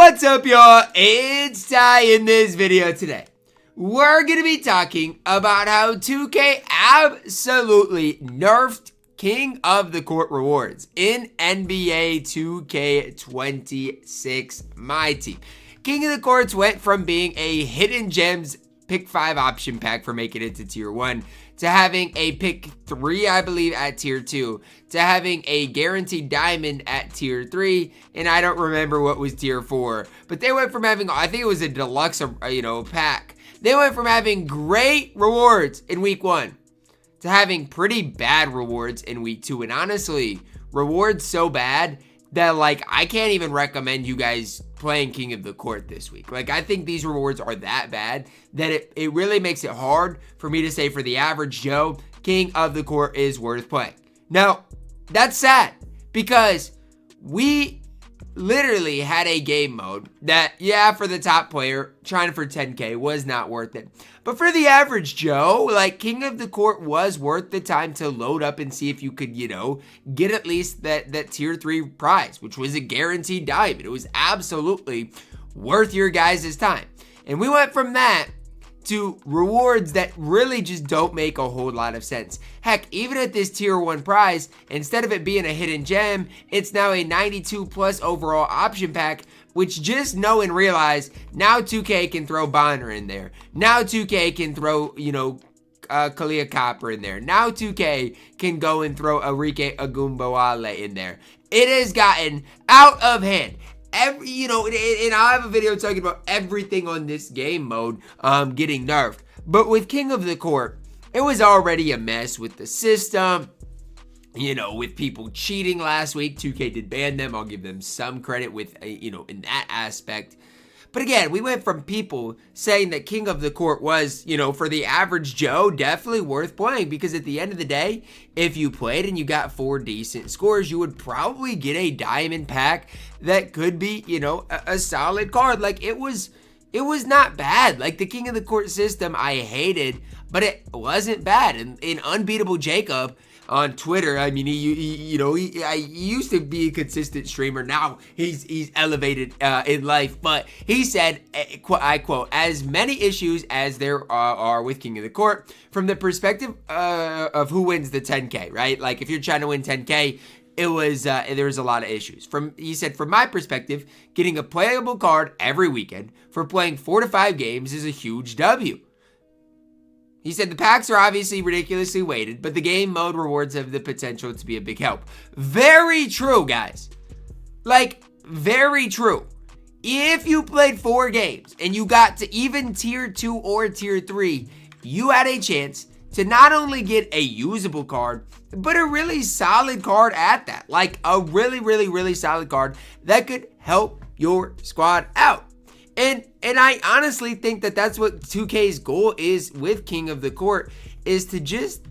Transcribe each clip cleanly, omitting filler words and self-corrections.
What's up, y'all? It's Ty. In this video today, we're going to be talking about how 2K absolutely nerfed King of the Court rewards in NBA 2K26 MyTEAM. King of the Courts went from being a hidden gems pick 5 option pack for making it to tier 1 to having a pick 3, I believe, at tier 2, to having a guaranteed diamond at tier 3, and I don't remember what was tier 4. But they went from having, I think it was a deluxe, pack. They went from having great rewards in week 1 to having pretty bad rewards in week 2. And honestly, rewards so bad that, like, I can't even recommend you guys playing King of the Court this week. Like, I think these rewards are that bad that it really makes it hard for me to say for the average Joe, King of the Court is worth playing. Now, that's sad because we literally had a game mode that, yeah, for the top player, trying for 10K was not worth it. But for the average Joe, like, King of the Court was worth the time to load up and see if you could, get at least that tier 3 prize, which was a guaranteed diamond. It was absolutely worth your guys' time. And we went from that to rewards that really just don't make a whole lot of sense. Heck, even at this tier 1 prize, instead of it being a hidden gem, it's now a 92 plus overall option pack, which just know and realize now 2K can throw Bonner in there. Now 2K can throw, Kalia Copper in there. Now 2K can go and throw Enrique Agumboale in there. It has gotten out of hand. And I have a video talking about everything on this game mode getting nerfed. But with King of the Court, it was already a mess with the system. With people cheating last week. 2K did ban them. I'll give them some credit with, in that aspect. But again, we went from people saying that King of the Court was, for the average Joe, definitely worth playing. Because at the end of the day, if you played and you got 4 decent scores, you would probably get a diamond pack that could be, a solid card. Like, it was not bad. Like, the King of the Court system, I hated, but it wasn't bad. And Unbeatable Jacob on Twitter, I mean, he used to be a consistent streamer. Now he's elevated in life, but he said, I quote, "As many issues as there are with King of the Court, from the perspective of who wins the 10K, right? Like, if you're trying to win 10K, there was a lot of issues. He said, from my perspective, getting a playable card every weekend for playing 4 to 5 games is a huge W." He said the packs are obviously ridiculously weighted, but the game mode rewards have the potential to be a big help. Very true, guys. Like, very true. If you played 4 games and you got to even tier 2 or tier 3, you had a chance to not only get a usable card, but a really solid card at that. Like, a really, really, really solid card that could help your squad out. And I honestly think that that's what 2K's goal is with King of the Court, is to just,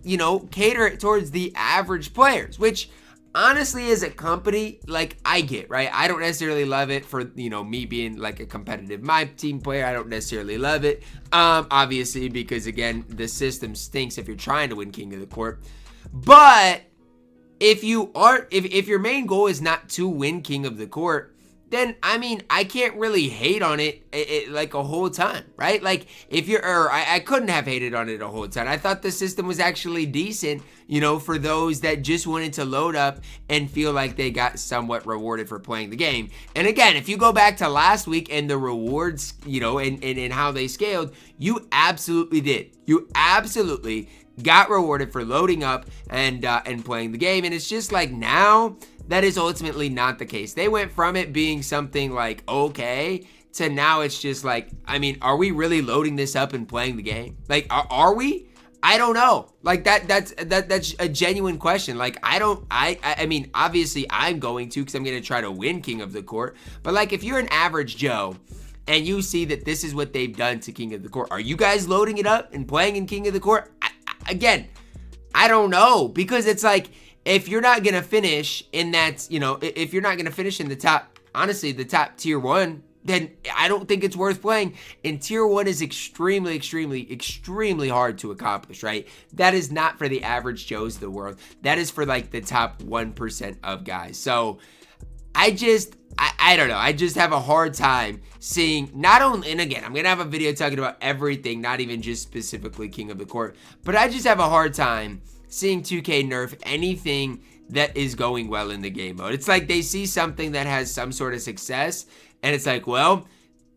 cater it towards the average players, which honestly, as a company, like, I get, right? I don't necessarily love it for, me being like a competitive MyTEAM player. I don't necessarily love it, obviously, because again, the system stinks if you're trying to win King of the Court. But if your main goal is not to win King of the Court, then, I mean, I can't really hate on it like a whole ton, right? Like, I couldn't have hated on it a whole ton. I thought the system was actually decent, for those that just wanted to load up and feel like they got somewhat rewarded for playing the game. And again, if you go back to last week and the rewards, and how they scaled, you absolutely did. You absolutely got rewarded for loading up and playing the game. And it's just like, now that is ultimately not the case. They went from it being something like okay to now it's just like, I mean, are we really loading this up and playing the game? Like, are we? I don't know. Like, that's a genuine question. Like, I mean, obviously I'm going to, because I'm going to try to win King of the Court. But like, if you're an average Joe and you see that this is what they've done to King of the Court, are you guys loading it up and playing in King of the Court? Again, I don't know, because it's like, if you're not going to finish in that, if you're not going to finish in the top, honestly, the top tier 1, then I don't think it's worth playing. And tier 1 is extremely, extremely, extremely hard to accomplish, right? That is not for the average Joes of the world. That is for like the top 1% of guys. So I don't know. I just have a hard time seeing not only, and again, I'm going to have a video talking about everything, not even just specifically King of the Court, but I just have a hard time seeing 2K nerf anything that is going well in the game mode. It's like they see something that has some sort of success, and it's like, well,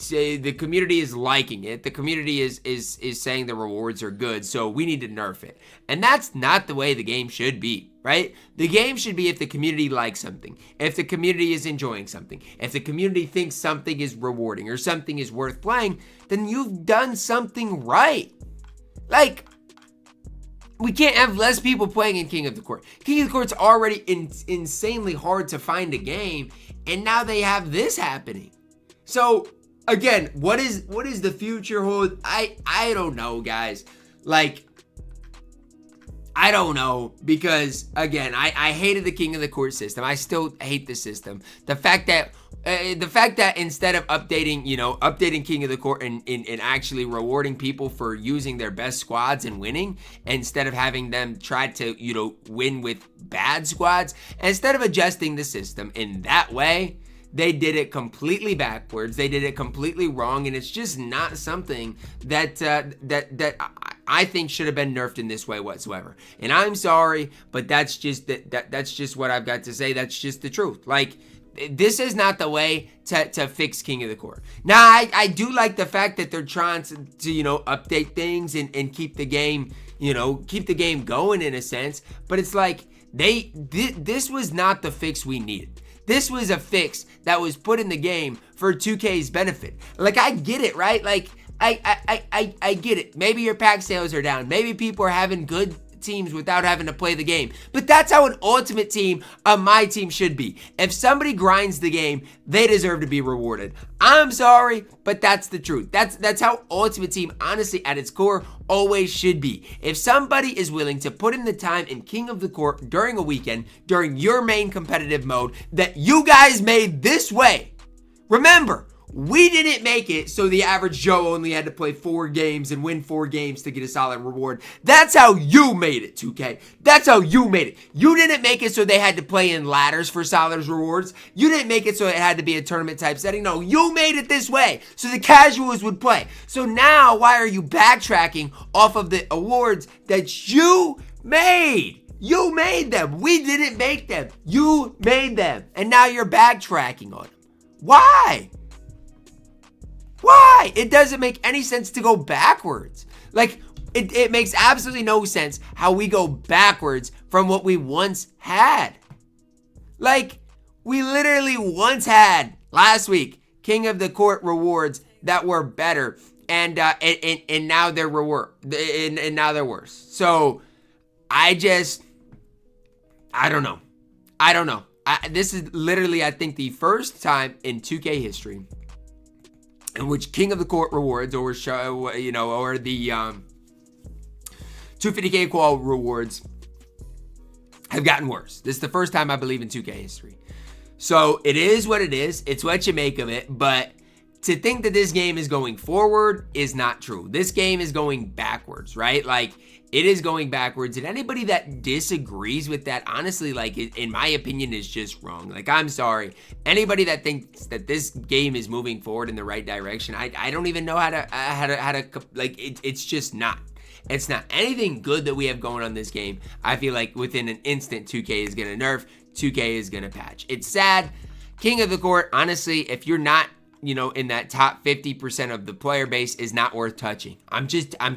the community is liking it. The community is saying the rewards are good, so we need to nerf it. And that's not the way the game should be, right? The game should be if the community likes something, if the community is enjoying something, if the community thinks something is rewarding or something is worth playing, then you've done something right. Like, we can't have less people playing in King of the Court. King of the Court's already insanely hard to find a game, and now they have this happening. So again, what is the future hold? I don't know, guys. Like, I don't know, because again, I hated the King of the Court system. I still hate the system. The fact that instead of updating King of the Court and actually rewarding people for using their best squads and winning, instead of having them try to, win with bad squads, instead of adjusting the system in that way, they did it completely backwards. They did it completely wrong, and it's just not something that I think should have been nerfed in this way whatsoever. And I'm sorry, but that's just that's just what I've got to say. That's just the truth. Like, this is not the way to fix King of the Court. Now, I do like the fact that they're trying to update things and keep the game, keep the game going in a sense. But it's like this was not the fix we needed. This was a fix that was put in the game for 2K's benefit. Like, I get it, right? Like, I get it. Maybe your pack sales are down. Maybe people are having good teams without having to play the game. But that's how an ultimate team of my team should be. If somebody grinds the game, they deserve to be rewarded. I'm sorry, but that's the truth. That's how ultimate team, honestly, at its core, always should be. If somebody is willing to put in the time in King of the Court during a weekend, during your main competitive mode that you guys made this way, remember, we didn't make it so the average Joe only had to play 4 games and win 4 games to get a solid reward. That's how you made it, 2K. That's how you made it. You didn't make it so they had to play in ladders for solid rewards. You didn't make it so it had to be a tournament type setting. No, you made it this way so the casuals would play. So now, why are you backtracking off of the awards that you made? You made them. We didn't make them. You made them. And now you're backtracking on them. Why? Why? It doesn't make any sense to go backwards. Like, it makes absolutely no sense how we go backwards from what we once had. Like, we literally once had, last week, King of the Court rewards that were better. And now they're and now they're worse. So, I don't know. This is literally, I think, the first time in 2K history in which King of the Court rewards or the 250k qual rewards have gotten worse. This is the first time, I believe, in 2K history. So it is what it is. It's what you make of it. But to think that this game is going forward is not true. This game is going backwards, right? Like, it is going backwards, and anybody that disagrees with that, honestly, like, in my opinion, is just wrong. Like, I'm sorry. Anybody that thinks that this game is moving forward in the right direction, I don't even know how to like, it's just not. It's not anything good that we have going on this game. I feel like within an instant, 2K is going to nerf, 2K is going to patch. It's sad. King of the Court, honestly, if you're not, in that top 50% of the player base, is not worth touching. I'm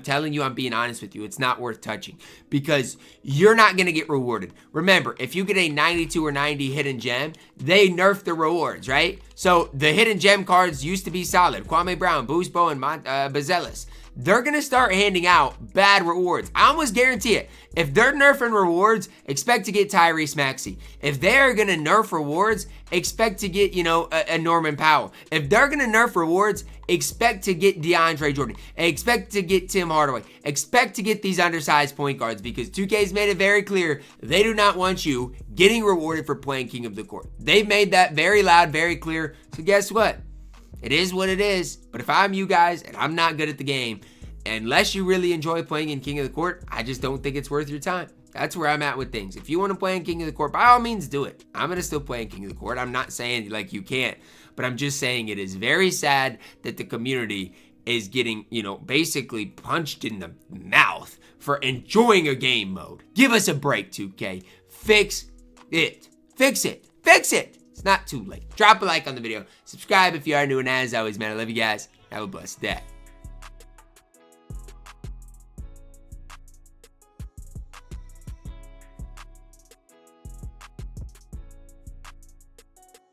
telling you, I'm being honest with you. It's not worth touching because you're not going to get rewarded. Remember, if you get a 92 or 90 hidden gem, they nerf the rewards, right? So the hidden gem cards used to be solid. Kwame Brown, Boost Bow, and Bazelis. They're going to start handing out bad rewards. I almost guarantee it. If they're nerfing rewards, expect to get Tyrese Maxey. If they're going to nerf rewards, expect to get, a Norman Powell. If they're going to nerf rewards, expect to get DeAndre Jordan. Expect to get Tim Hardaway. Expect to get these undersized point guards because 2K's made it very clear they do not want you getting rewarded for playing King of the Court. They've made that very loud, very clear. So guess what? It is what it is, but if I'm you guys and I'm not good at the game, unless you really enjoy playing in King of the Court, I just don't think it's worth your time. That's where I'm at with things. If you want to play in King of the Court, by all means do it. I'm going to still play in King of the Court. I'm not saying like you can't, but I'm just saying it is very sad that the community is getting, you know, basically punched in the mouth for enjoying a game mode. Give us a break, 2K. Fix it. Fix it. Fix it. It's not too late. Drop a like on the video. Subscribe if you are new, and as always, man, I love you guys. Have a blessed day.